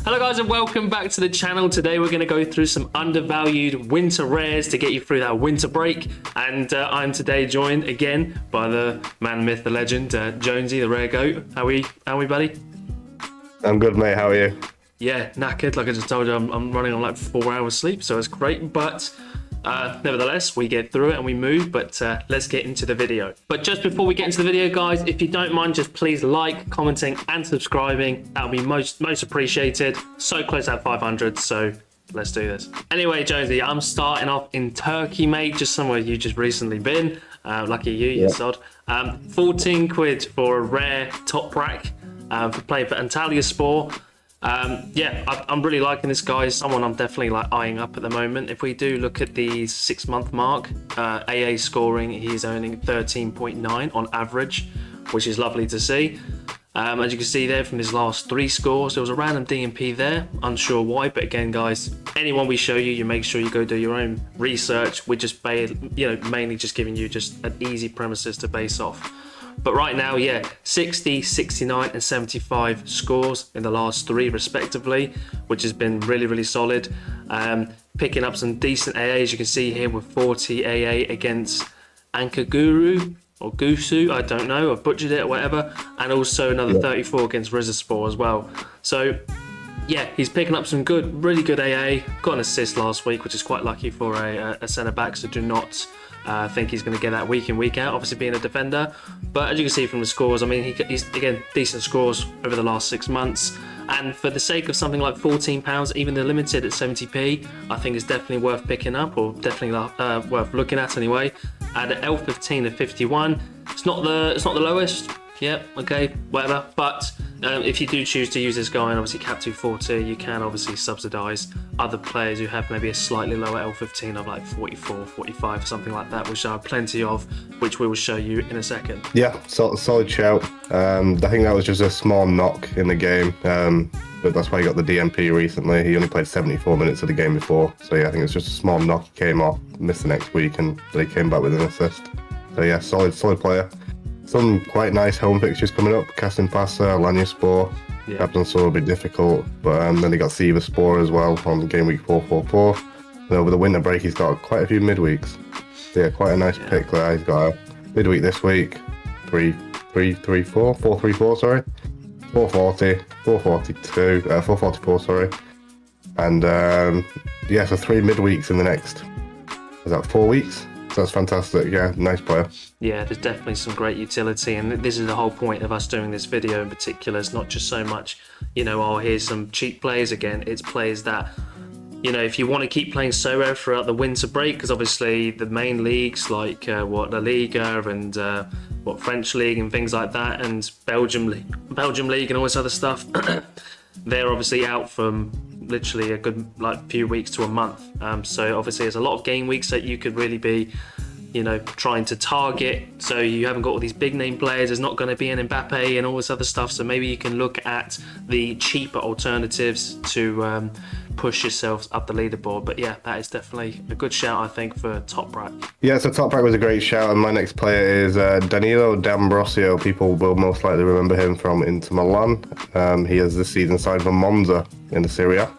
Hello guys and welcome back to the channel. Today we're going to go through some undervalued winter rares to get you through that winter break. And I'm today joined again by the man, myth, the legend, Jonesy, the rare goat. How are we, buddy? I'm good, mate. How are you? Yeah, knackered. Like I just told you, I'm running on like 4 hours sleep, so it's great. But nevertheless, we get through it and we move, but let's get into the video. But just before we get into the video, guys, if you don't mind, just please like, commenting and subscribing. That would be most appreciated. So close at 500, so let's do this. Anyway, Jonesy, I'm starting off in Turkey, mate, just somewhere you just recently been. Lucky you sod. 14 quid for a rare Toprak for playing for Antalyaspor. Yeah, I'm really liking this guy. He's someone I'm definitely like eyeing up at the moment. If we do look at the 6-month mark, AA scoring, he's earning 13.9 on average, which is lovely to see. As you can see there from his last 3 scores, there was a random DMP there, unsure why, but again guys, anyone we show you, you make sure you go do your own research. We're just mainly just giving you just an easy premises to base off. But right now, yeah, 60, 69 and 75 scores in the last 3 respectively, which has been really solid. Picking up some decent AAs, you can see here with 40 AA against Ankaguru or Gusu, I don't know, I've butchered it or whatever, and also another 34 against Rizzaspor as well. So yeah, he's picking up some really good AA. Got an assist last week, which is quite lucky for a centre back, so do not think he's going to get that week in, week out, obviously being a defender. But as you can see from the scores, I mean, he's again decent scores over the last 6 months. And for the sake of something like £14, even the limited at 70p, I think is definitely worth picking up, or definitely worth looking at anyway. At an L15 of 51, it's not the lowest. Yep, okay, whatever. But if you do choose to use this guy and obviously cap 240, you can obviously subsidise other players who have maybe a slightly lower L15 of like 44, 45, something like that, which are plenty of, which we will show you in a second. Yeah, solid shout. I think that was just a small knock in the game, but that's why he got the DMP recently. He only played 74 minutes of the game before, so yeah, I think it's just a small knock. He came off, missed the next week, and they came back with an assist. So yeah, solid player. Some quite nice home fixtures coming up. Casting Pasa, Lanyaspor. Yeah. Abdon's a bit difficult, but then they got Sivaspor as well on game week 444. And over the winter break, he's got quite a few midweeks. So yeah, quite a nice pick there. He's got a midweek this week, 434, sorry. 440, 442, 444, sorry. And yeah, so 3 midweeks in the next, is that 4 weeks? So that's fantastic. Yeah, nice player. Yeah, there's definitely some great utility, and this is the whole point of us doing this video in particular. It's not just so much, you know, oh, here's some cheap players again. It's players that, you know, if you want to keep playing Sorare throughout the winter break, because obviously the main leagues like La Liga and French League and things like that, and Belgium League and all this other stuff, they're obviously out from literally a good few weeks to a month. So obviously there's a lot of game weeks that you could really be, you know, trying to target. So you haven't got all these big name players. There's not going to be an Mbappe and all this other stuff. So maybe you can look at the cheaper alternatives to push yourselves up the leaderboard. But yeah, that is definitely a good shout, I think, for Toprak. Yeah, so Toprak was a great shout, and my next player is Danilo D'Ambrosio. People will most likely remember him from Inter Milan. He has this season signed for Monza in the Serie A.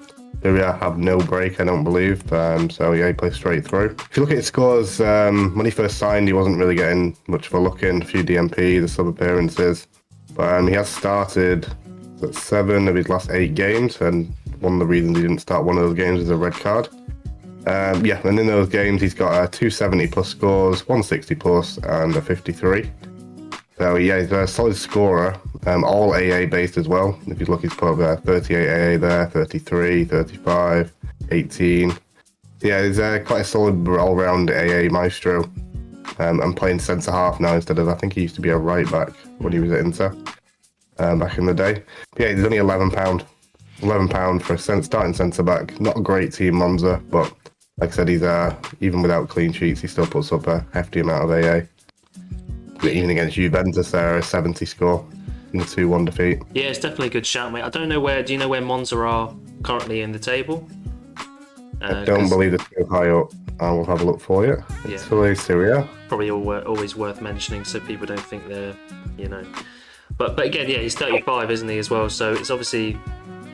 Serie have no break, I don't believe. So yeah, he plays straight through. If you look at his scores, when he first signed, he wasn't really getting much of a look in. A few DMP, the sub appearances, but he has started 7 of his last 8 games, and one of the reasons he didn't start one of those games is a red card. Yeah, and in those games, he's got 270 plus scores, 160 plus, and a 53. So yeah, he's a solid scorer, all AA based as well. If you look, he's put 38 AA there, 33, 35, 18. Yeah, he's quite a solid all-round AA maestro. I'm playing centre half now instead of, I think he used to be a right back when he was at Inter back in the day. But yeah, he's only £11. £11 for a starting centre back. Not a great team, Monza, but like I said, he's even without clean sheets, he still puts up a hefty amount of AA. Even against Juventus, there a 70 score in a 2-1 defeat. Yeah, it's definitely a good shout, mate. I don't know do you know where Monza are currently in the table? I don't believe it's so high up. I will have a look for you. It's Syria. Probably always worth mentioning so people don't think they're, you know. But again, yeah, he's 35, isn't he, as well? So it's obviously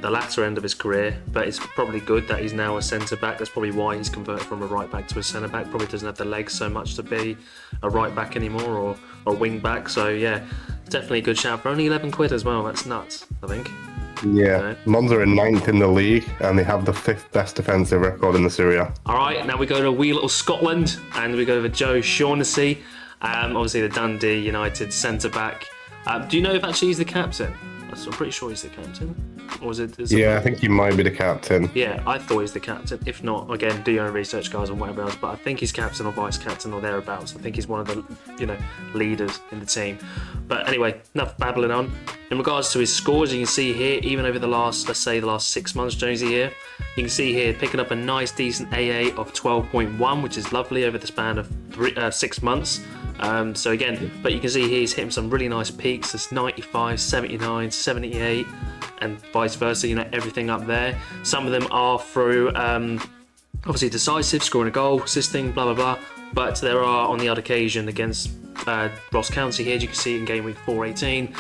the latter end of his career, but it's probably good that he's now a centre back. That's probably why he's converted from a right back to a centre back. Probably doesn't have the legs so much to be a right back anymore, or a wing back. So yeah, definitely a good shout for only 11 quid as well. That's nuts, I think. Yeah, Monza are 9th in the league, and they have the 5th best defensive record in the Serie A. All right, now we go to wee little Scotland, and we go over Joe Shaughnessy, obviously the Dundee United centre back. Do you know if actually he's the captain? I'm pretty sure he's the captain. Or is it? Yeah, I think he might be the captain. Yeah, I thought he's the captain. If not, again, do your own research, guys, and whatever else. But I think he's captain or vice captain or thereabouts. I think he's one of the, leaders in the team. But anyway, enough babbling on. In regards to his scores, you can see here, even over the last, let's say, the last 6 months, Jonesy here, you can see here picking up a nice, decent AA of 12.1, which is lovely over the span of 6 months. So again, but you can see here he's hitting some really nice peaks. It's 95, 79, 78, and vice versa, everything up there. Some of them are through obviously decisive, scoring a goal, assisting, blah blah blah, but there are on the odd occasion against Ross County here, as you can see in game week 418,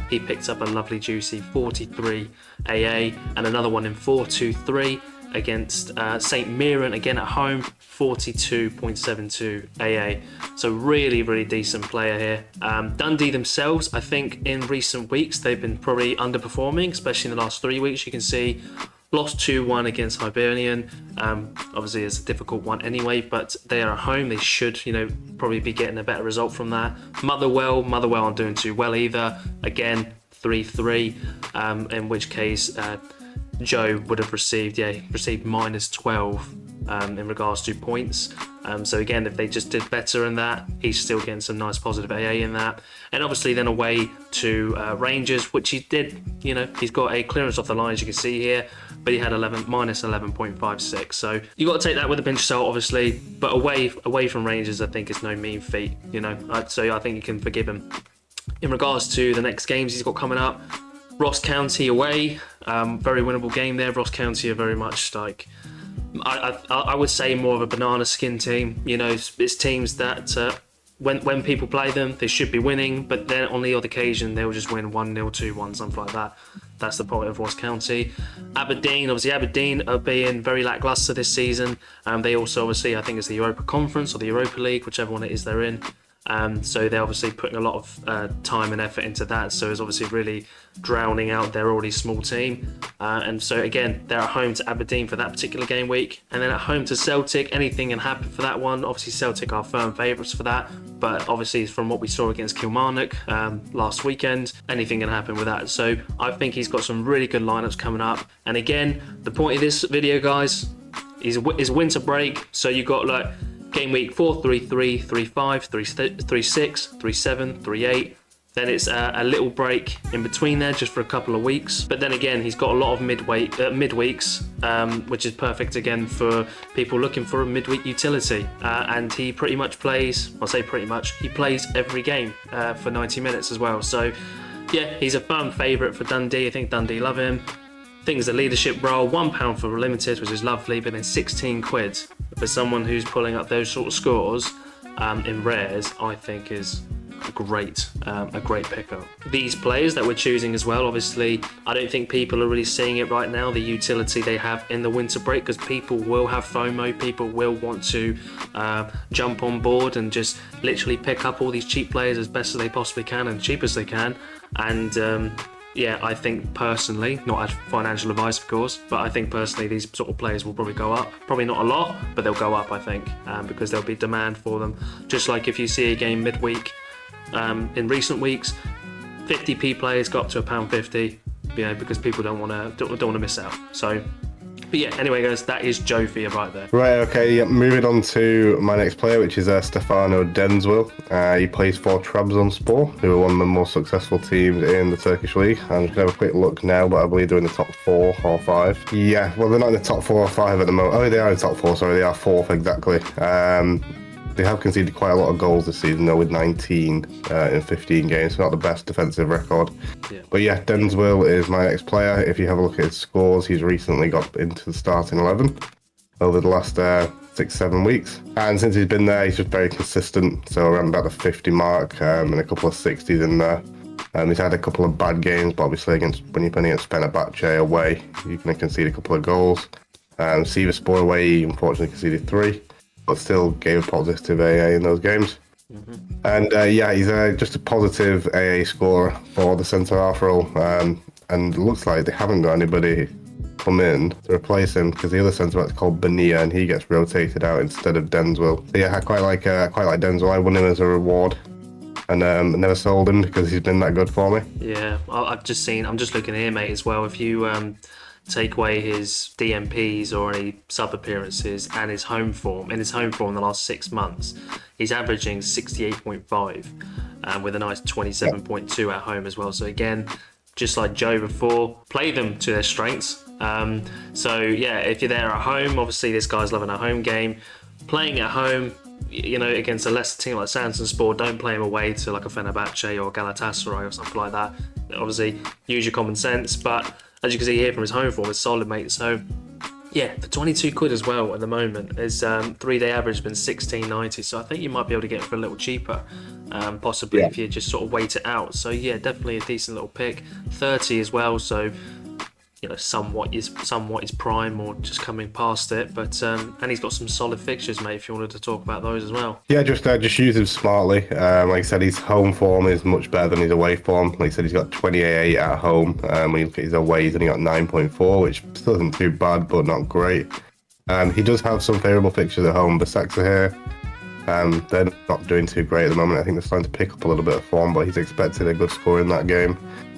he picked up a lovely juicy 43 AA, and another one in 423 against St Mirren, again at home, 42.72 AA. So really, really decent player here. Dundee themselves, I think in recent weeks, they've been probably underperforming, especially in the last 3 weeks. You can see lost 2-1 against Hibernian. Obviously it's a difficult one anyway, but they are at home. They should, probably be getting a better result from that. Motherwell aren't doing too well either. Again, 3-3, in which case Joe would have received minus 12 in regards to points. So again, if they just did better in that, he's still getting some nice positive AA in that. And obviously then away to Rangers, which he did, he's got a clearance off the line, as you can see here, but he had minus 11.56. So you got to take that with a pinch of salt, obviously, but away from Rangers, I think it's no mean feat, so I think you can forgive him. In regards to the next games he's got coming up, Ross County away, very winnable game there. Ross County are very much like, I would say, more of a banana skin team. It's teams that when people play them, they should be winning, but then on the odd occasion they'll just win 1-0, 2-1, something like that. That's the point of Ross County. Aberdeen are being very lacklustre this season. They also obviously, I think it's the Europa Conference or the Europa League, whichever one it is they're in. So they're obviously putting a lot of time and effort into that, so it's obviously really drowning out their already small team. And so again, they're at home to Aberdeen for that particular game week, and then at home to Celtic. Anything can happen for that one. Obviously Celtic are firm favourites for that, but obviously from what we saw against Kilmarnock last weekend, anything can happen with that. So I think he's got some really good lineups coming up. And again, the point of this video, guys, is winter break, so you've got like game week 4, 3-3, 3-5, 3-6, 3-7, 3-8. Then it's a little break in between there just for a couple of weeks. But then again, he's got a lot of midweeks, which is perfect again for people looking for a midweek utility. And he pretty much plays, he plays every game for 90 minutes as well. So yeah, he's a firm favourite for Dundee. I think Dundee love him. I think it's a leadership role, £1 for limited, which is lovely, but then 16 quid for someone who's pulling up those sort of scores in rares, I think is a great pickup. These players that we're choosing as well, obviously, I don't think people are really seeing it right now, the utility they have in the winter break, because people will have FOMO, people will want to jump on board and just literally pick up all these cheap players as best as they possibly can and cheap as they can. And yeah, I think personally, not as financial advice of course, but I think personally these sort of players will probably go up. Probably not a lot, but they'll go up, I think, because there'll be demand for them. Just like if you see a game midweek in recent weeks, 50p players got up to £1.50, because people don't want to miss out. So, but yeah, anyway guys, that is Joe for you right there. Right, okay, yeah, moving on to my next player, which is Stefano Denswil. He plays for Trabzonspor, who are one of the most successful teams in the Turkish league. I'm just going to have a quick look now, but I believe they're in the top 4 or 5. Yeah, well, they're not in the top 4 or 5 at the moment. Oh, they are in the top 4, sorry, they are 4th exactly. They have conceded quite a lot of goals this season, though, with 19 in 15 games. Not the best defensive record. Yeah. But yeah, Denswil is my next player. If you have a look at his scores, he's recently got into the starting 11 over the last 6-7 weeks. And since he's been there, he's just very consistent. So around about the 50 mark and a couple of 60s in there. He's had a couple of bad games, but obviously when you're playing against Fenerbahce away, you can concede a couple of goals. Sivasspor away, he unfortunately conceded 3, but still gave a positive AA in those games. And yeah, he's just a positive AA scorer for the centre half role. And it looks like they haven't got anybody come in to replace him, because the other centre back's called Bonilla, and he gets rotated out instead of Denswil. So yeah, I quite like Denswil. I won him as a reward, and never sold him because he's been that good for me. Yeah, I'm just looking here, mate, as well. If you take away his DMPs or any sub appearances and his home form, in the last 6 months, he's averaging 68.5 with a nice 27.2 at home as well. So again, just like Joe before, play them to their strengths. So yeah, if you're there at home, obviously this guy's loving a home game. Playing at home, you know, against a lesser team like Samsunspor, don't play him away to like a Fenerbahce or Galatasaray or something like that. Obviously, use your common sense, but as you can see here from his home form, it's solid, mate. So yeah, for 22 quid as well at the moment, his 3-day average has been 16.90, so I think you might be able to get it for a little cheaper, possibly if you just sort of wait it out. So yeah, definitely a decent little pick. 30 as well, so you know, somewhat is prime or just coming past it, but and he's got some solid fixtures, mate, if you wanted to talk about those as well. Yeah, just use him smartly. Like I said, his home form is much better than his away form. Like I said, he's got 28 at home. When you look at his away, he's only got 9.4, which still isn't too bad, but not great. He does have some favourable fixtures at home. Basaksehir here, they're not doing too great at the moment. I think they're starting to pick up a little bit of form, but he's expected a good score in that game.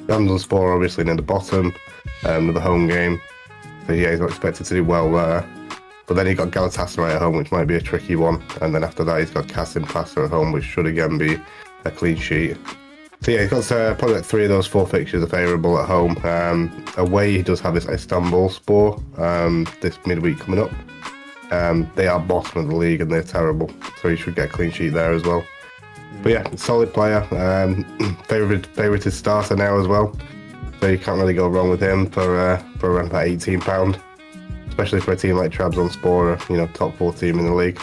Samsunspor obviously near the bottom with the home game, so yeah, he's not expected to do well there. But then he got Galatasaray at home, which might be a tricky one, and then after that he's got Kasımpaşa at home, which should again be a clean sheet. So yeah, he's got probably like 3 of those 4 fixtures are favourable at home. Away he does have his Istanbulspor this midweek coming up. They are bottom of the league and they're terrible, so he should get a clean sheet there as well. But yeah, solid player. Favoured starter now as well, so you can't really go wrong with him for around about £18, especially for a team like Trabzonspor, you know, top 4 team in the league.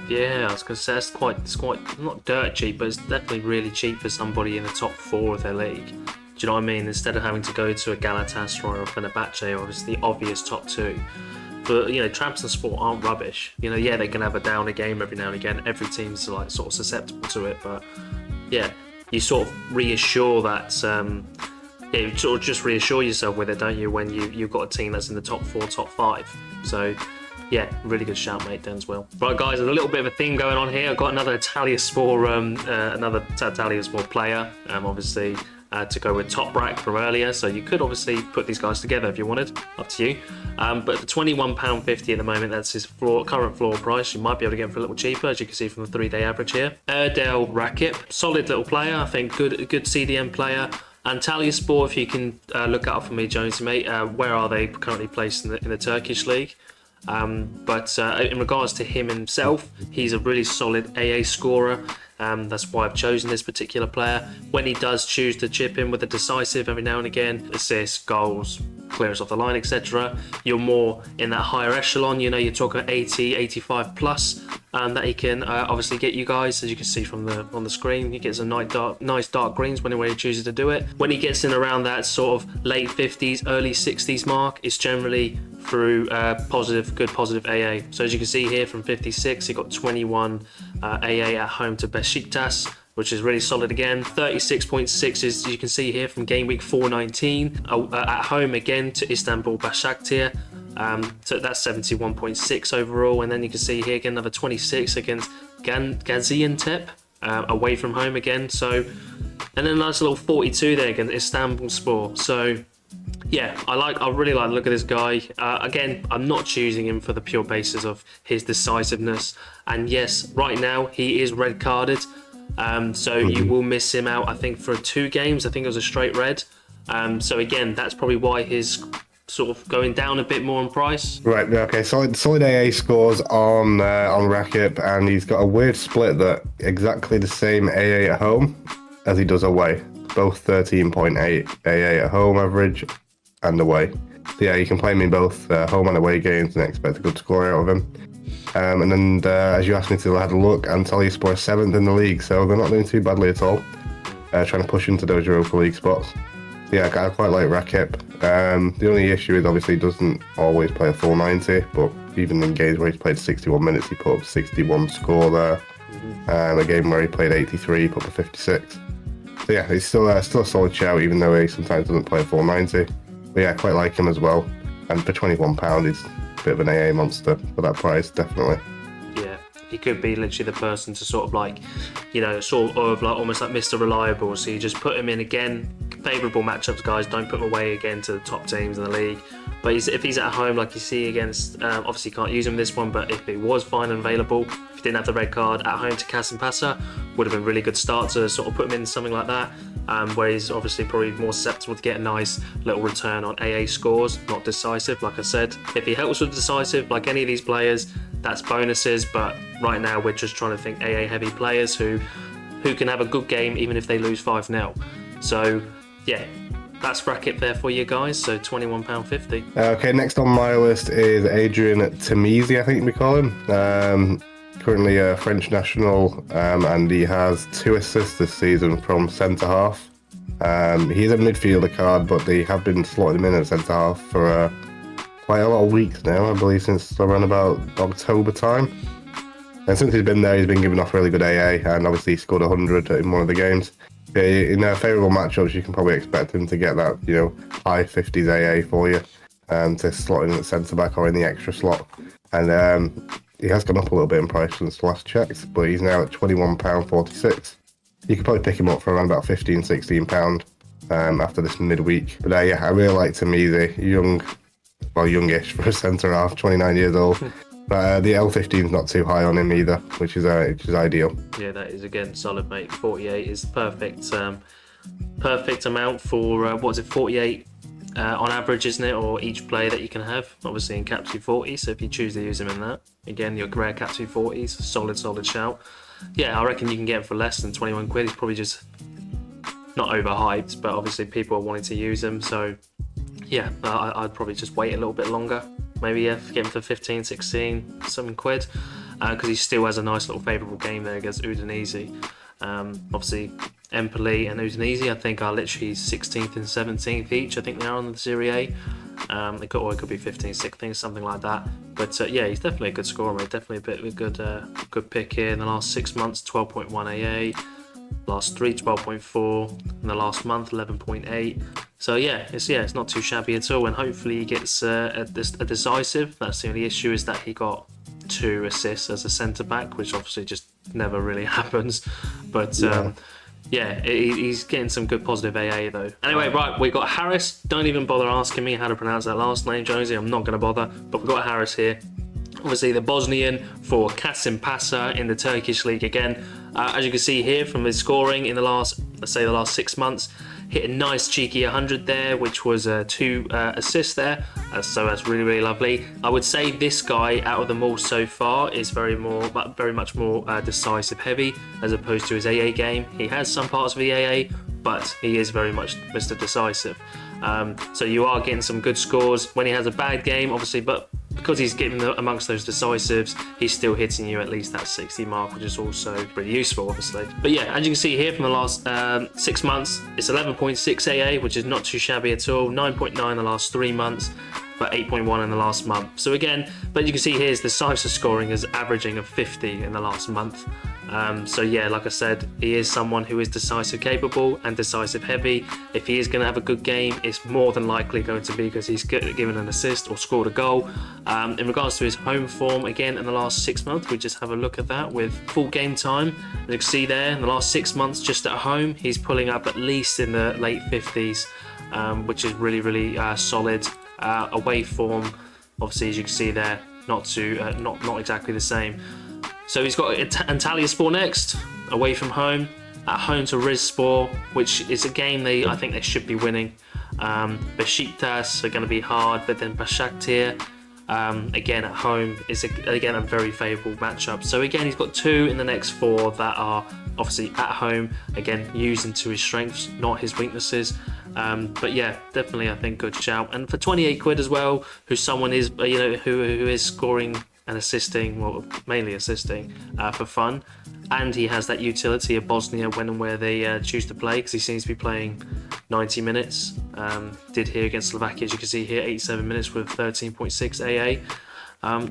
Yeah, I was going to say it's quite not dirt cheap, but it's definitely really cheap for somebody in the top 4 of their league. Do you know what I mean? Instead of having to go to a Galatasaray or a Fenerbahce, or the obvious top 2. But you know, Trabzonspor aren't rubbish. You know, yeah, they can have a downer game every now and again. Every team's like sort of susceptible to it, but yeah, you sort of reassure that. Yeah, you sort of just reassure yourself with it, don't you? When you've got a team that's in the top 4, top 5. So yeah, really good shout, mate, Denswil. Right, guys, there's a little bit of a theme going on here. I've got another Italyaspor player. Obviously. To go with Toprak from earlier, so you could obviously put these guys together if you wanted, up to you. But for £21.50 at the moment, that's his current floor price. You might be able to get him for a little cheaper, as you can see from the 3-day average here. Erdal Rakip, solid little player, I think, good CDM player. Antalyaspor, if you can look it up for me, Jonesy, mate, where are they currently placed in the Turkish league? But in regards to him himself, he's a really solid AA scorer. That's why I've chosen this particular player. When he does choose to chip in with a decisive every now and again, assists, goals, clearance off the line, etc., you're more in that higher echelon. You know, you're talking 80, 85 plus, that he can obviously get you guys. As you can see from on the screen, he gets a nice dark greens when he chooses to do it. When he gets in around that sort of late 50s, early 60s mark, it's generally through good positive AA. So as you can see here from 56, he got 21 AA at home to Besiktas, which is really solid again. 36.6 is, you can see here, from game week 419 at home again to Istanbul Başakşehir. So that's 71.6 overall, and then you can see here again another 26 against Gaziantep away from home again. So, and then a nice little 42 there against Istanbulspor. So yeah, I really like the look of this guy. Again, I'm not choosing him for the pure basis of his decisiveness. And yes, right now he is red carded. So you will miss him out, I think, for 2 games. I think it was a straight red. So again, that's probably why his sort of going down a bit more in price. Right, okay, solid AA scores on Rakip, and he's got a weird split that exactly the same AA at home as he does away. Both 13.8 AA at home average and away. So yeah, you can play him in both home and away games and expect a good score out of him. And then, as you asked me to have a look, Antalyaspor 7th in the league, so they're not doing too badly at all. trying to push into those Europa League spots. Yeah, I quite like Rakip. The only issue is obviously he doesn't always play a full 90, but even in games where he's played 61 minutes, he put up 61 score there. A game where he played 83, he put up 56. So yeah, he's still a solid shout, even though he sometimes doesn't play a full 90. But yeah, I quite like him as well. And for £21, he's a bit of an AA monster for that price, definitely. Yeah, he could be literally the person to sort of like, you know, sort of like almost like Mr. Reliable. So you just put him in again. Favourable matchups, guys. Don't put him away again to the top teams in the league. But if he's at home, like you see against, obviously can't use him this one, but if he was fine and available, if he didn't have the red card at home to Kasimpasa, would have been a really good start to sort of put him in something like that. Where he's obviously probably more susceptible to get a nice little return on AA scores, not decisive, like I said. If he helps with decisive, like any of these players, that's bonuses. But right now, we're just trying to think AA heavy players who can have a good game even if they lose 5-0. So yeah, that's Rakip there for you guys. So £21.50. Okay, next on my list is Adrian Tameze, I think we call him. Currently a French national, and he has 2 assists this season from centre half. He's a midfielder card, but they have been slotting him in at centre half for quite a lot of weeks now, I believe, since around about October time. And since he's been there, he's been giving off really good AA, and obviously he scored 100 in one of the games. In favourable matchups, you can probably expect him to get that, you know, high 50s AA for you, to slot in at centre back or in the extra slot. And he has gone up a little bit in price since last checked, but he's now at £21.46. You could probably pick him up for around about £15, £16 after this midweek. But yeah, I really like Tameze, youngish for a centre half, 29 years old. But the L15 is not too high on him either, which is ideal. Yeah, that is again solid, mate. 48 is perfect, perfect amount for what is it, 48 on average, isn't it? Or each player that you can have, obviously in cap 240. So if you choose to use him in that, again, your rare cap 240s, solid shout. Yeah, I reckon you can get him for less than 21 quid. He's probably just not overhyped, but obviously people are wanting to use him. So yeah, I'd probably just wait a little bit longer. Maybe get him for 15, 16, something quid, because he still has a nice little favourable game there against Udinese. Obviously, Empoli and Udinese, I think, are literally 16th and 17th each. I think they are on the Serie A. It could be 15th, 16th, something like that. But yeah, he's definitely a good scorer, mate. Definitely a bit of a good pick here. In the last 6 months, 12.1 AA. Last 3, 12.4. In the last month, 11.8. So yeah, it's not too shabby at all. And hopefully he gets a decisive. That's the only issue, is that he got 2 assists as a centre back, which obviously just never really happens. But yeah, he's getting some good positive AA though. Anyway, right, we got Harris. Don't even bother asking me how to pronounce that last name, Jonesy. I'm not going to bother. But we've got Harris here. Obviously the Bosnian for Kasimpasa in the Turkish league again. As you can see here from his scoring in the last 6 months, hit a nice cheeky 100 there, which was 2 assists there. So that's really lovely. I would say this guy out of them all so far is very much more decisive heavy as opposed to his AA game. He has some parts of the AA, but he is very much Mr. Decisive. So you are getting some good scores when he has a bad game, obviously, but because he's getting amongst those decisives, he's still hitting you at least that 60 mark, which is also pretty useful, obviously. But yeah, as you can see here from the last 6 months, it's 11.6 AA, which is not too shabby at all. 9.9 the last 3 months, but 8.1 in the last month. So again, but you can see here's the decisive scoring is averaging of 50 in the last month. So yeah, like I said, he is someone who is decisive capable and decisive heavy. If he is going to have a good game, it's more than likely going to be because he's given an assist or scored a goal. In regards to his home form, again, in the last 6 months, we just have a look at that with full game time. As you can see there, in the last 6 months, just at home, he's pulling up at least in the late 50s, which is really solid. Away form, obviously, as you can see there, not exactly the same. So he's got Antalyaspor next, away from home, at home to Rizspor, which is a game I think they should be winning. Besiktas are going to be hard, but then Başakşehir, again at home, is again a very favourable matchup. So again, he's got 2 in the next 4 that are obviously at home, again using to his strengths, not his weaknesses. But yeah, definitely I think good shout. And for 28 quid as well, who someone is who is scoring and assisting, well, mainly assisting for fun. and he has that utility of Bosnia when and where they choose to play, because he seems to be playing 90 minutes. Did here against Slovakia, as you can see here, 87 minutes with 13.6 AA.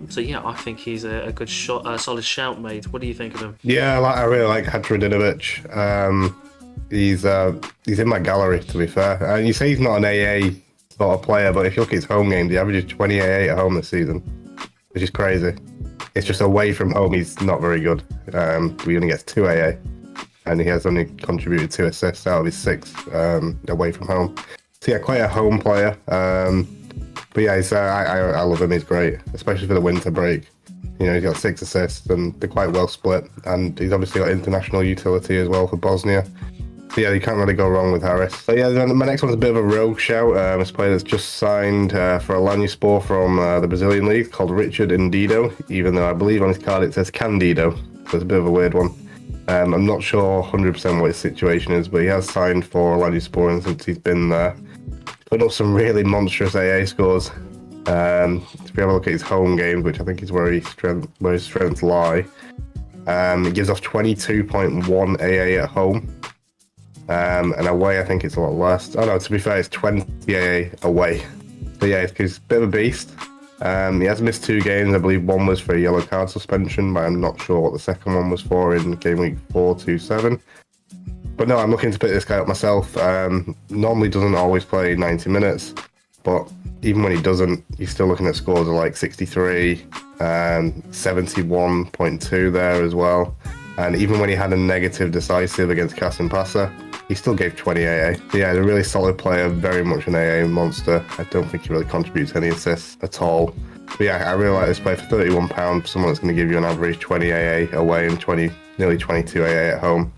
So yeah, I think he's a good shot, solid shout, mate. What do you think of him? Yeah, I really like Hadrovic. He's in my gallery, to be fair. And you say he's not an AA sort of player, but if you look at his home games, he averages 20 AA at home this season, which is crazy. It's just away from home, he's not very good. He only gets 2 AA, and he has only contributed 2 assists out of his 6 away from home. So yeah, quite a home player. But yeah, I love him. He's great, especially for the winter break. You know, he's got 6 assists, and they're quite well split. And he's obviously got international utility as well for Bosnia. So yeah, you can't really go wrong with Harris. So yeah, my next one's a bit of a rogue shout. It's a player that's just signed for Alanyaspor from the Brazilian league, called Richard Candido, even though I believe on his card it says Candido. So it's a bit of a weird one. I'm not sure 100% what his situation is, but he has signed for Alanyaspor, and since he's been there, put up some really monstrous AA scores. If we have a look at his home games, which I think is where his strengths lie, it gives off 22.1 AA at home. And away, I think it's a lot less. Oh no, to be fair, it's 20 AA away. So yeah, he's a bit of a beast. He has missed 2 games. I believe one was for a yellow card suspension, but I'm not sure what the second one was for in game week 427. But no, I'm looking to pick this guy up myself. Normally doesn't always play 90 minutes, but even when he doesn't, he's still looking at scores of like 63, 71.2 there as well. And even when he had a negative decisive against Kasimpasa, he still gave 20 AA. So yeah, he's a really solid player, very much an AA monster. I don't think he really contributes any assists at all. But yeah, I really like this player for £31, someone that's going to give you an average 20 AA away and nearly 22 AA at home.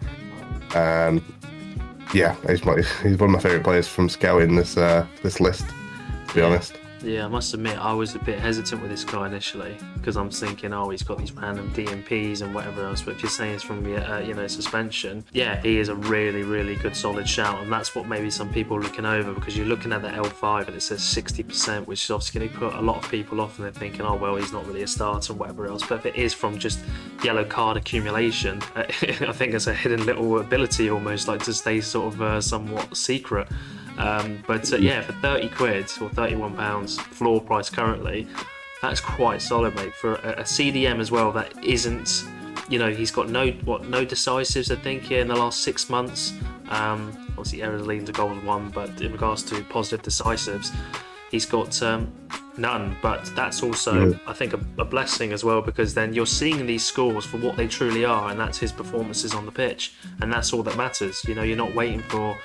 Yeah, he's one of my favourite players from scouting this list, to be honest. Yeah, I must admit, I was a bit hesitant with this guy initially, because I'm thinking, oh, he's got these random DMPs and whatever else. But if you're saying it's from suspension, yeah, he is a really, really good solid shout, and that's what maybe some people are looking over, because you're looking at the L5 and it says 60%, which is obviously going to put a lot of people off, and they're thinking, oh well, he's not really a starter and whatever else. But if it is from just yellow card accumulation, I think it's a hidden little ability almost, like to stay sort of somewhat secret. But yeah, for 30 quid or £31 floor price currently, that's quite solid, mate, for a CDM as well. That isn't, he's got no decisives, I think, here in the last 6 months. Obviously errors leading to goals 1, but in regards to positive decisives, he's got none. But that's also, I think, a blessing as well, because then you're seeing these scores for what they truly are, and that's his performances on the pitch, and that's all that matters. You're not waiting for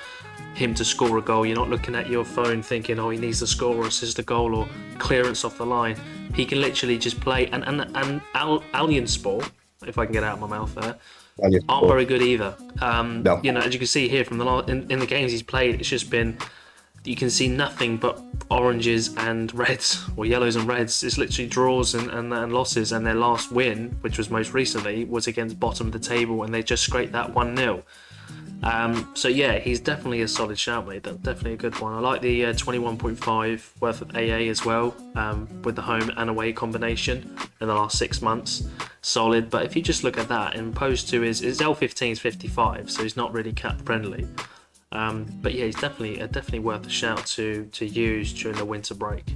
him to score a goal. You're not looking at your phone thinking, oh, he needs to score or assist a goal or clearance off the line. He can literally just play. And Alanyaspor, if I can get it out of my mouth there, aren't very good either. No. As you can see here from in the games he's played, it's just been, you can see nothing but oranges and reds, or yellows and reds. It's literally draws and losses, and their last win, which was most recently, was against bottom of the table, and they just scraped that 1-0. So yeah, he's definitely a solid shout, mate. That's definitely a good one. I like the 21.5 worth of AA as well, with the home and away combination in the last 6 months. Solid. But if you just look at that, in opposed to his L15 is 55, so he's not really cap friendly. But yeah, he's definitely worth a shout to use during the winter break.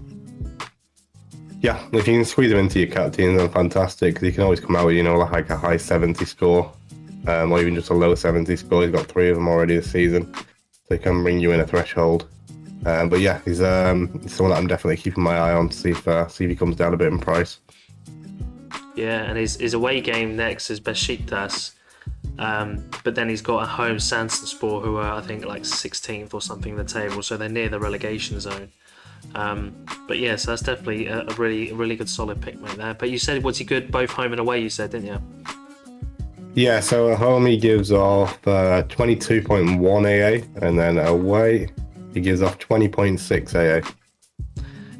Yeah, if you can squeeze him into your captains, then fantastic, because he can always come out with, like a high 70 score. Or even just a low 70 score. He's got 3 of them already this season, so he can bring you in a threshold. But yeah, he's someone that I'm definitely keeping my eye on to see if he comes down a bit in price. Yeah, and his away game next is Besiktas, but then he's got a home Sansaspor, who are I think like 16th or something in the table, so they're near the relegation zone. But yeah, so that's definitely a really good solid pick, mate, there. But you said, was he good both home and away, you said, didn't you? Yeah, so at home he gives off 22.1 AA, and then away he gives off 20.6 AA.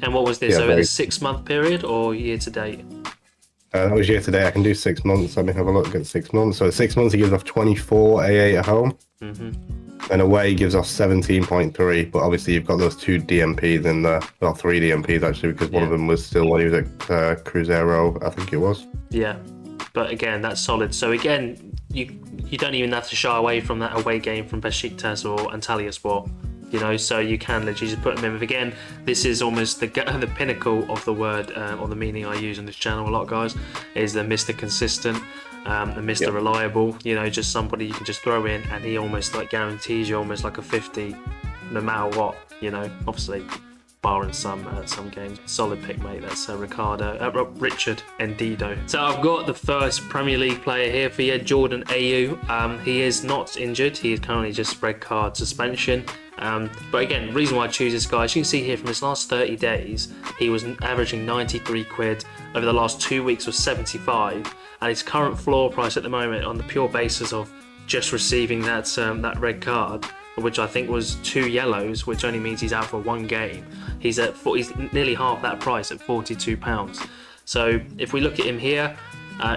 And what was this, over the 6 month period or year to date? That was year to date. I can do 6 months. Let me have a look at 6 months. So at 6 months he gives off 24 AA at home, and away he gives off 17.3. But obviously you've got those 2 DMPs in there, well 3 DMPs actually, because one of them was still when he was at Cruzeiro, I think it was. Yeah. But again, that's solid. So again, you don't even have to shy away from that away game from Besiktas or Antalyaspor. You know, so you can literally just put them in. But again, this is almost the pinnacle of the word or the meaning I use on this channel a lot, guys, is the Mr. Consistent, the Mr. Reliable. You know, just somebody you can just throw in, and he almost like guarantees you almost like a 50, no matter what. You know, obviously, barring some games. Solid pick, mate. That's Richard Endido. So I've got the first Premier League player here for you, Jordan Ayew. He is not injured. He is currently just red card suspension. But again, the reason why I choose this guy, as you can see here from his last 30 days, he was averaging 93 quid. Over the last 2 weeks was 75. And his current floor price at the moment, on the pure basis of just receiving that red card, which I think was 2 yellows, which only means he's out for 1 game, he's nearly half that price at £42. So if we look at him here,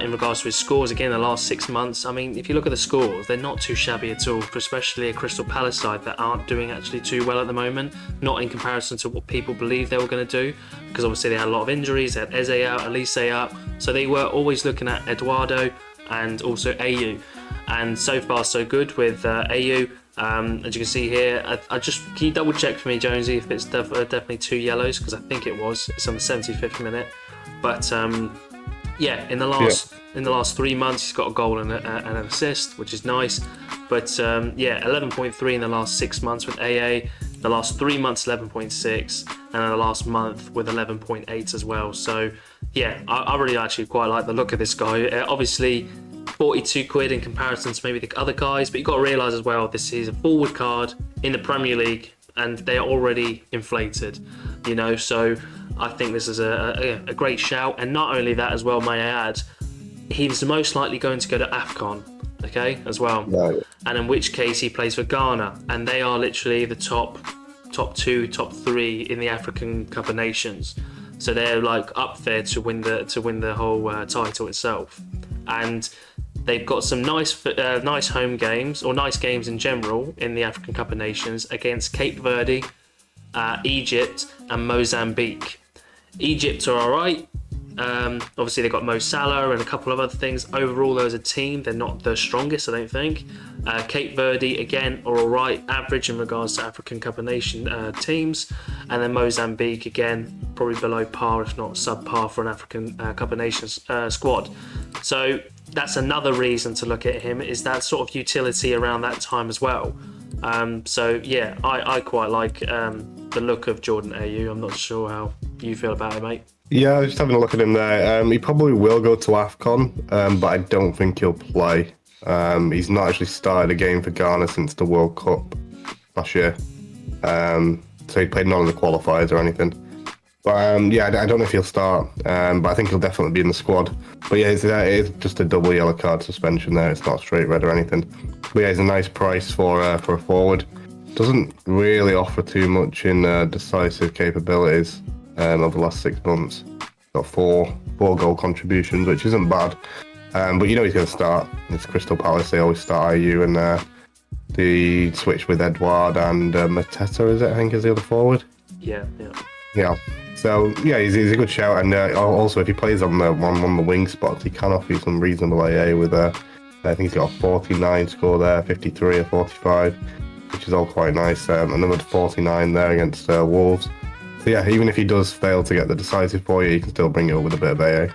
in regards to his scores, again, the last 6 months, I mean, if you look at the scores, they're not too shabby at all, especially a Crystal Palace side that aren't doing actually too well at the moment, not in comparison to what people believe they were going to do, because obviously they had a lot of injuries. They had Eze out, Elise out, so they were always looking at Eduardo and also Ayew, and so far so good with Ayew. As you can see here, can you double check for me, Jonesy, if it's definitely 2 yellows, because I think it's on the 75th minute, but yeah, in the last 3 months, he's got a goal and an assist, which is nice. But yeah, 11.3 in the last 6 months with AA. The last 3 months, 11.6, and the last month with 11.8 as well. So yeah, I really actually quite like the look of this guy. Obviously, 42 quid in comparison to maybe the other guys, but you've got to realise as well, this is a forward card in the Premier League, and they're already inflated, you know, so I think this is a great shout. And not only that as well, may I add, he's most likely going to go to AFCON, okay, as well. Right. And in which case he plays for Ghana, and they are literally the top 2, top 3 in the African Cup of Nations. So they're like up there to win the whole title itself. And they've got some nice home games, or nice games in general, in the African Cup of Nations against Cape Verde, Egypt and Mozambique. Egypt are alright. Obviously they've got Mo Salah and a couple of other things. Overall, as a team, they're not the strongest, I don't think. Cape Verde, again, are alright, average in regards to African Cup of Nations teams. And then Mozambique, again, probably below par, if not subpar, for an African Cup of Nations squad. So that's another reason to look at him, is that sort of utility around that time as well. So yeah, I quite like the look of Jordan Ayew. I'm not sure how you feel about it, mate. Yeah, I was just having a look at him there. He probably will go to AFCON, but I don't think he'll play. He's not actually started a game for Ghana since the World Cup last year. So he played none of the qualifiers or anything. But yeah, I don't know if he'll start, but I think he'll definitely be in the squad. But yeah, it is just a double yellow card suspension there. It's not straight red or anything. But yeah, it's a nice price for a forward. Doesn't really offer too much in decisive capabilities over the last 6 months. Got four goal contributions, which isn't bad. But you know he's going to start. It's Crystal Palace. They always start Ayew, and the switch with Edouard and Mateta, is it? I think is the other forward. Yeah. So yeah, he's a good shout. And also, if he plays on the wing spots, he can offer you some reasonable AA with I think he's got a 49 score there, 53 or 45, which is all quite nice. Another 49 there against Wolves. So yeah, even if he does fail to get the decisive for you, he can still bring it up with a bit of AA.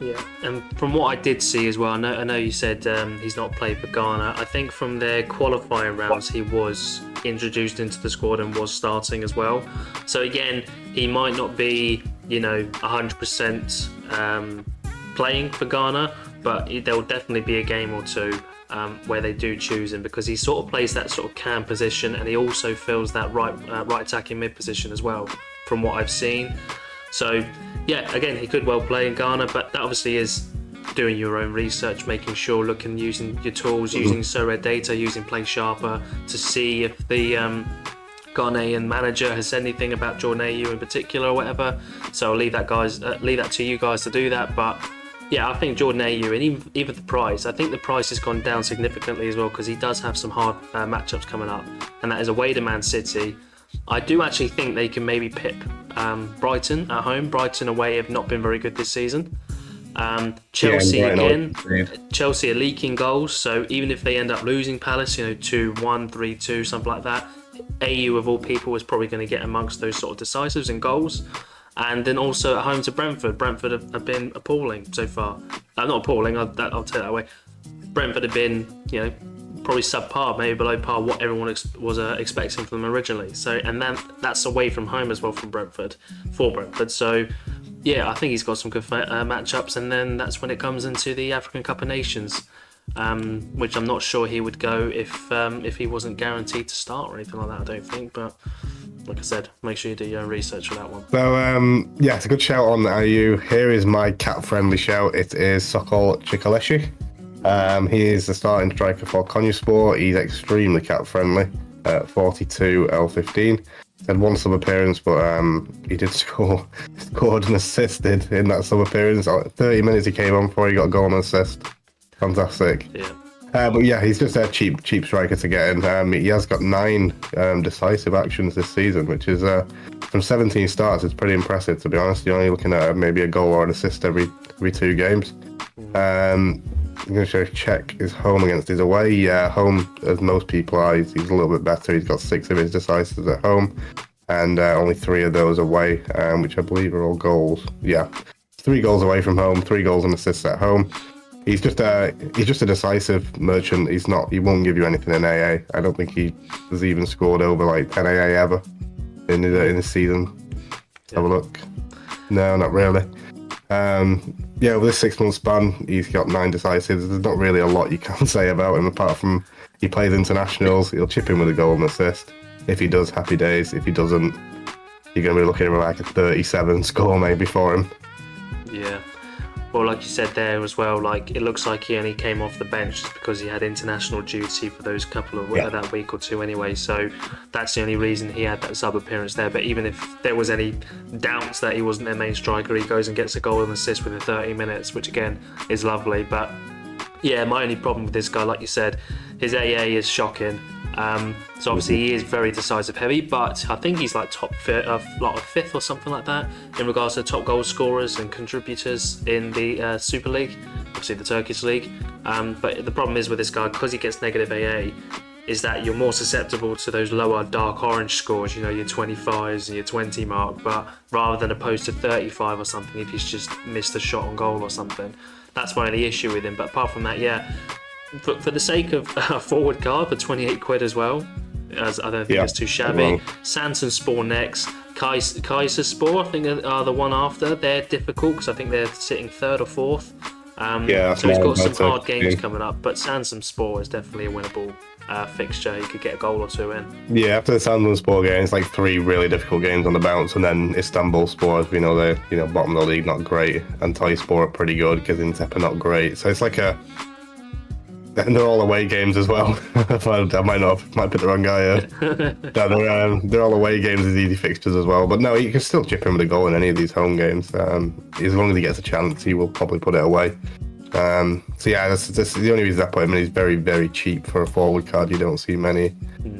Yeah, and from what I did see as well, I know you said he's not played for Ghana. I think from their qualifying rounds, he was introduced into the squad and was starting as well. So again, he might not be, 100% playing for Ghana, but there will definitely be a game or two where they do choose him, because he sort of plays that sort of cam position, and he also fills that right attacking mid position as well, from what I've seen. So yeah, again, he could well play in Ghana, but that obviously is doing your own research, making sure, using your tools, using Sorare data, using Play Sharper to see if the Ghanaian manager has said anything about Jordan Ayew in particular or whatever. So I'll leave that to you guys to do that. But yeah, I think Jordan Ayew, and even the price, I think the price has gone down significantly as well, because he does have some hard matchups coming up, and that is away to Man City. I do actually think they can maybe pip Brighton at home. Brighton away have not been very good this season. Chelsea Brighton again. always. Chelsea are leaking goals, so even if they end up losing Palace, 2-1, 3-2, something like that, Ayew of all people is probably going to get amongst those sort of decisives and goals. And then also at home to Brentford. Brentford have been appalling so far. Not appalling, I'll take it that way. Brentford have been, probably subpar, maybe below par what everyone was expecting from them originally. So, and then that's away from home as well for Brentford. So, yeah, I think he's got some good matchups, and then that's when it comes into the African Cup of Nations, which I'm not sure he would go if he wasn't guaranteed to start or anything like that. I don't think, but like I said, make sure you do your own research for that one. So yeah, it's a good shout on Ayew. Here is my cat-friendly shout. It is Sokol Chikaleshi. He is the starting striker for Konyaspor. He's extremely cat-friendly. 42 L15. Had one sub appearance, but he did scored and assisted in that sub appearance. 30 minutes he came on before he got a goal and assist. Fantastic. Yeah. But yeah, he's just a cheap striker to get in. He has got 9 decisive actions this season, which is from 17 starts. It's pretty impressive, to be honest. You're only looking at maybe a goal or an assist every 2 games. I'm going to check his home against his away. Yeah, home, as most people are, he's a little bit better. He's got 6 of his decisives at home, and only 3 of those away, which I believe are all goals. Yeah, 3 goals away from home, 3 goals and assists at home. He's just a decisive merchant. He won't give you anything in AA. I don't think he has even scored over like 10 AA ever in the season. Let's have a look. No, not really. Yeah, over this 6-month span, he's got 9 decisives. There's not really a lot you can say about him apart from he plays internationals. He'll chip in with a goal and assist. If he does, happy days. If he doesn't, you're going to be looking at like a 37 score maybe for him. Yeah. Well, like you said there as well, like it looks like he only came off the bench just because he had international duty for those couple of that week or 2 anyway. So that's the only reason he had that sub appearance there. But even if there was any doubts that he wasn't their main striker, he goes and gets a goal and assist within 30 minutes, which again is lovely. But yeah, my only problem with this guy, like you said, his AA is shocking. So obviously he is very decisive heavy, but I think he's like top 5th or something like that in regards to top goal scorers and contributors in the Super League, obviously the Turkish league. But the problem is with this guy, because he gets negative AA, is that you're more susceptible to those lower dark orange scores, your 25s and your 20 mark, but rather than opposed to 35 or something if he's just missed a shot on goal or something. That's my only issue with him. But apart from that, yeah, for the sake of a forward card for 28 quid as well, as I don't think it's too shabby. Santonspor next. Kaiserspor, I think, are the one after. They're difficult because I think they're sitting 3rd or 4th. So he's got some hard games coming up, but Santonspor is definitely a winnable fixture. He could get a goal or 2 in. Yeah, after the Santonspor game, it's like 3 really difficult games on the bounce, and then Istanbulspor, as we know, they're bottom of the league, not great. Antalyaspor are pretty good, Gaziantep are not great. So it's like and they're all away games as well. I might pick the wrong guy here. No, they're all away games as easy fixtures as well. But no, you can still chip in with a goal in any of these home games. As long as he gets a chance, he will probably put it away. So yeah, that's the only reason I put him in. He's very, very cheap for a forward card. You don't see many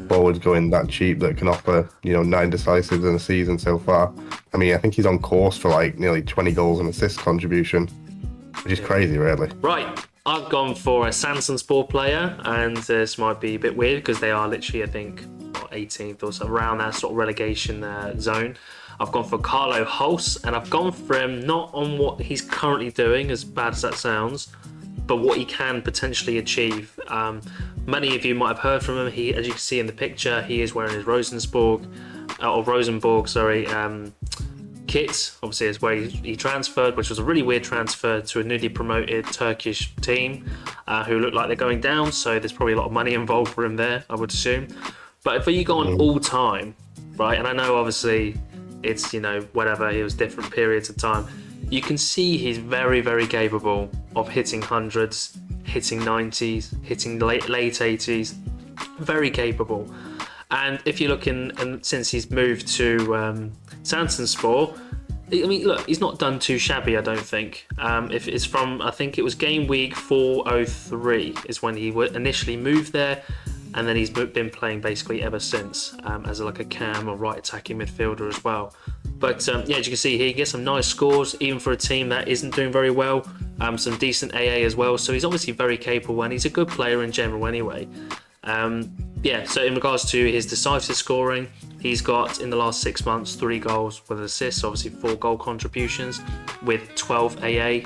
forwards going that cheap that can offer 9 decisives in a season so far. I mean, I think he's on course for like nearly 20 goals and assist contribution, which is crazy, really. Right. I've gone for a Santonspor player, and this might be a bit weird because they are literally, I think, 18th or so, around that sort of relegation zone. I've gone for Carlo Holse, and I've gone for him not on what he's currently doing, as bad as that sounds, but what he can potentially achieve. Many of you might have heard from him. He, as you can see in the picture, he is wearing his Rosenborg kit. Obviously is where he transferred, which was a really weird transfer to a newly promoted Turkish team who look like they're going down, so there's probably a lot of money involved for him there, I would assume. But if you go on all time, right, and I know obviously it's whatever, it was different periods of time, you can see he's very, very capable of hitting 100s, hitting 90s, hitting late 80s, very capable. And if you look and since he's moved to Santonspor, I mean, look, he's not done too shabby, I don't think. If it's from, I think it was game week 403 is when he initially moved there, and then he's been playing basically ever since as like a cam or right attacking midfielder as well. But yeah, as you can see here, he gets some nice scores, even for a team that isn't doing very well. Some decent AA as well. So he's obviously very capable, and he's a good player in general anyway. Yeah, so in regards to his decisive scoring, he's got in the last 6 months 3 goals with assists, obviously 4 goal contributions with 12 AA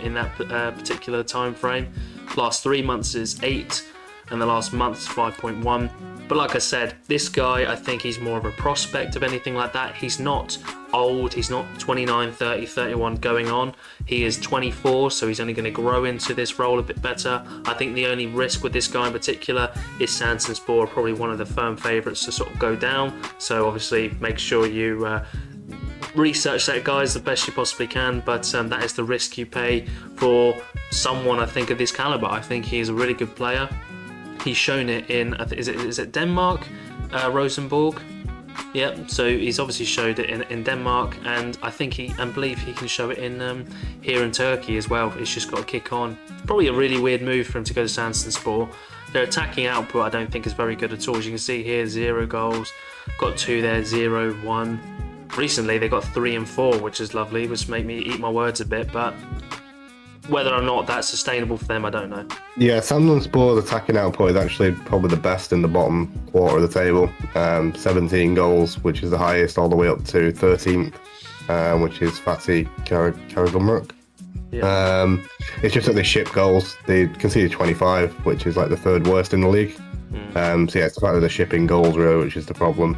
in that particular time frame. Last 3 months is 8, and the last month is 5.1. But like I said, this guy, I think he's more of a prospect of anything like that. He's not old, he's not 29, 30, 31 going on. He is 24, so he's only going to grow into this role a bit better. I think the only risk with this guy in particular is Santonspor, probably one of the firm favourites to sort of go down. So obviously make sure you research that, guys, the best you possibly can. But that is the risk you pay for someone, I think, of this calibre. I think he is a really good player. He's shown it in, is it Denmark, Rosenborg? Yep. So he's obviously showed it in Denmark, and I think believe he can show it in here in Turkey as well. It's just got to kick on. Probably a really weird move for him to go to Santonspor. Their attacking output, I don't think, is very good at all. As you can see here, 0 goals, got 2 there, 0, 1. Recently they got 3 and 4, which is lovely, which make me eat my words a bit, but whether or not that's sustainable for them, I don't know. Yeah, Santonspor's attacking output is actually probably the best in the bottom quarter of the table. 17 goals, which is the highest, all the way up to 13th, which is Fatih Karagümrük. Yeah. It's just that they ship goals. They conceded 25, which is like the 3rd worst in the league. So yeah, it's the fact that they're shipping goals, really, which is the problem.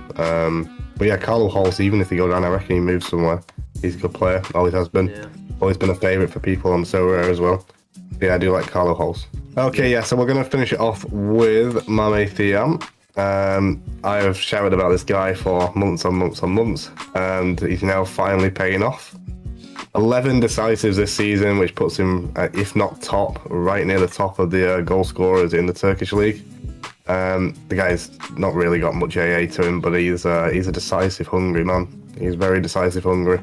But yeah, Carlo Holse, even if they go down, I reckon he moves somewhere. He's a good player, always has been. Yeah. Always been a favourite for people on Sorare as well. Yeah, I do like Carlo Holse. Okay, yeah, so we're going to finish it off with Mame Thiam. I have shouted about this guy for months on months on months, and he's now finally paying off. 11 decisives this season, which puts him, if not top, right near the top of the goal scorers in the Turkish league. The guy's not really got much AA to him, but he's a decisive, hungry man. He's very decisive, hungry.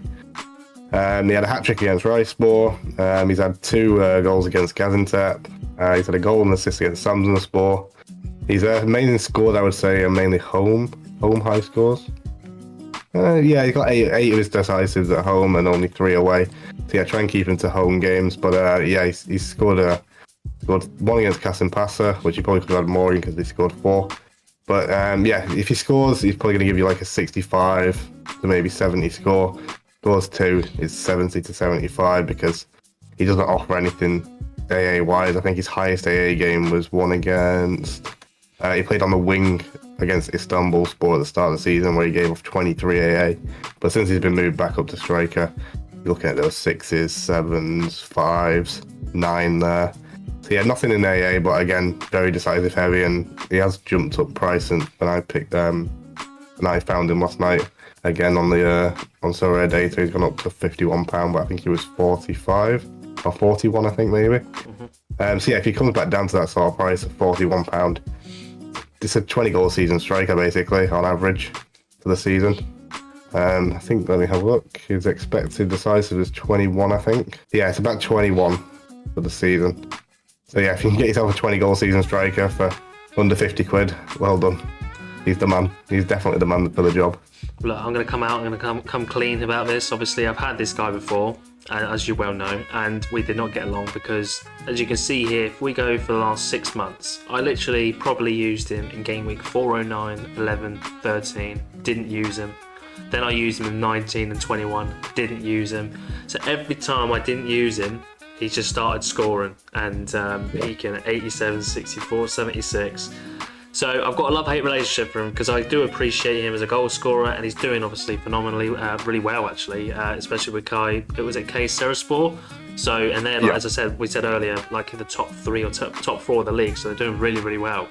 He had a hat-trick against Rijspor. He's had 2 goals against Gaziantep. He's had a goal and assist against Samsunspor. He's mainly scored, I would say, mainly home high scores. Yeah, he's got 8 of his decisives at home and only 3 away. So yeah, try and keep him to home games. But yeah, he's scored 1 against Kasımpaşa, which he probably could have had more because he scored 4. But yeah, if he scores, he's probably going to give you like a 65 to maybe 70 score. Scores 2 is 70 to 75 because he doesn't offer anything AA wise. I think his highest AA game was one against. He played on the wing against Istanbulspor at the start of the season where he gave off 23 AA. But since he's been moved back up to striker, you're looking at those 6s, 7s, 5s, 9 there. So yeah, nothing in AA, but again, very decisive heavy, and he has jumped up price. And when I found him last night, again on the on Sorare data, he's gone up to £51, but I think he was 45 or 41, I think maybe. So yeah, if he comes back down to that sort of price of £41, it's a 20 goal season striker basically on average for the season. I think, let me have a look. His expected decisive is 21, I think. Yeah, it's about 21 for the season. So yeah, if you can get yourself a 20 goal season striker for under 50 quid, well done. He's the man. He's definitely the man for the job. Look, I'm going to come out, I'm going to come clean about this. Obviously, I've had this guy before, as you well know, and we did not get along because, as you can see here, if we go for the last 6 months, I literally probably used him in game week 409, 11, 13, didn't use him. Then I used him in 19 and 21, didn't use him. So every time I didn't use him, he just started scoring and peaking at 87, 64, 76. So I've got a love-hate relationship for him because I do appreciate him as a goal scorer, and he's doing obviously phenomenally, really well actually, especially with Kayserispor. So, and they're, as I said, we said earlier, like in the top 3 or top 4 of the league, so they're doing really, really well.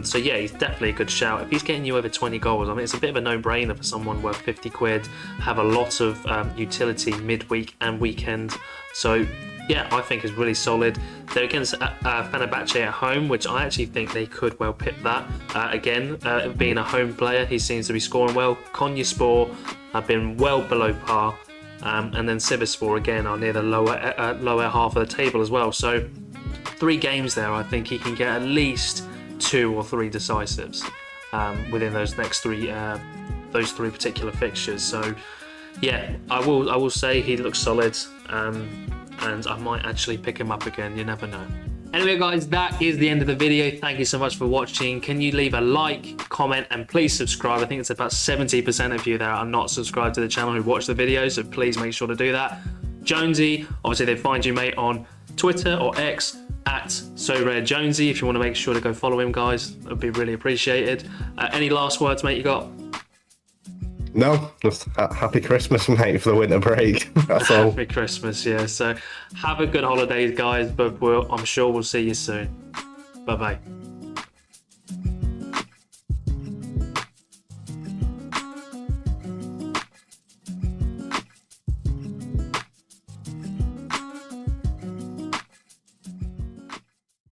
So yeah, he's definitely a good shout. If he's getting you over 20 goals, I mean, it's a bit of a no-brainer for someone worth 50 quid, have a lot of utility midweek and weekend. So yeah, I think is really solid. They're against Fenerbahce at home, which I actually think they could well pip that. Again, being a home player, he seems to be scoring well. Konyaspor have been well below par. And then Sivasspor again are near the lower half of the table as well. So 3 games there, I think he can get at least 2 or 3 decisives within those next 3 particular fixtures. So yeah, I will say he looks solid, and I might actually pick him up again. You never know. Anyway, guys, that is the end of the video. Thank you so much for watching. Can you leave a like, comment, and please subscribe? I think it's about 70% of you that are not subscribed to the channel who watch the videos, so please make sure to do that. Jonesy, obviously they find you, mate, on Twitter or X at SorareJonesy. If you want to make sure to go follow him, guys, that would be really appreciated. Any last words, mate, you got? No, just happy Christmas, mate, for the winter break. That's all. Happy Christmas, yeah. So have a good holidays, guys, but I'm sure we'll see you soon. Bye-bye.